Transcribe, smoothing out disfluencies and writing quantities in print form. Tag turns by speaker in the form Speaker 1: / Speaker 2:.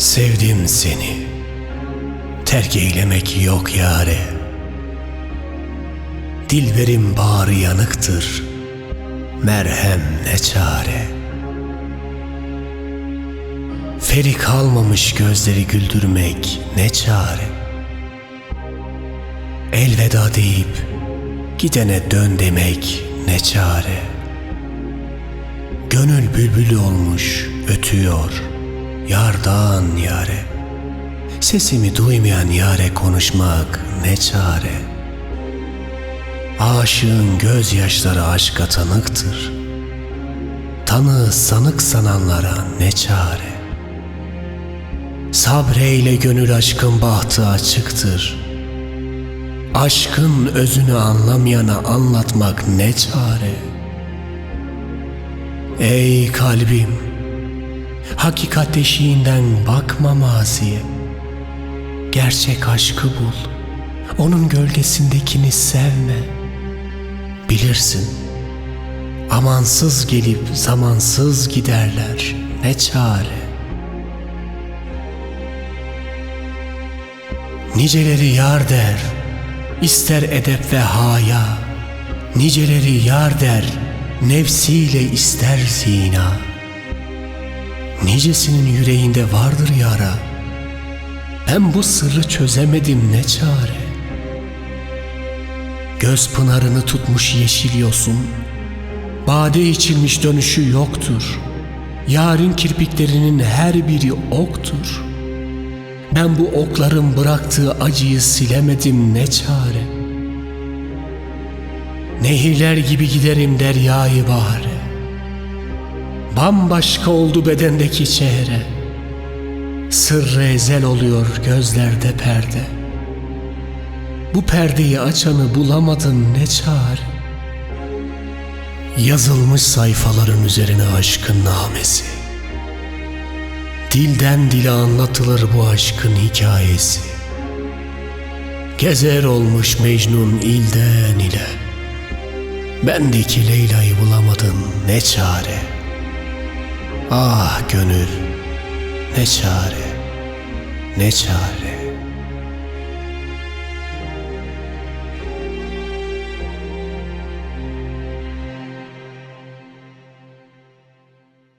Speaker 1: Sevdim seni, terk eylemek yok yâre. Dilberim bağrı yanıktır, merhem ne çare. Feri kalmamış gözleri güldürmek ne çare. Elveda deyip gidene dön demek ne çare. Gönül bülbülü olmuş ötüyor yardan yare. Sesimi duymayan yare konuşmak ne çare. Aşığın gözyaşları aşka tanıktır. Tanığı sanık sananlara ne çare. Sabreyle gönül aşkın bahtı açıktır. Aşkın özünü anlamayana anlatmak ne çare. Ey kalbim, hakikat eşiğinden bakma maziye. Gerçek aşkı bul, onun gölgesindekini sevme. Bilirsin, amansız gelip zamansız giderler ne çare. Niceleri yar der, ister edep ve haya. Niceleri yar der, nefsiyle ister zina. Nicesinin yüreğinde vardır yara. Ben bu sırrı çözemedim ne çare. Göz pınarını tutmuş yeşil yosun, bade içilmiş dönüşü yoktur. Yarın kirpiklerinin her biri oktur. Ben bu okların bıraktığı acıyı silemedim ne çare. Nehirler gibi giderim deryayı bahre. Bambaşka oldu bedendeki çehre. Sırrı ezel oluyor gözlerde perde. Bu perdeyi açanı bulamadım ne çare. Yazılmış sayfaların üzerine aşkın namesi. Dilden dile anlatılır bu aşkın hikayesi. Gezer olmuş Mecnun ilden ile. Bendeki Leyla'yı bulamadın ne çare. Ah gönül, ne çare, ne çare.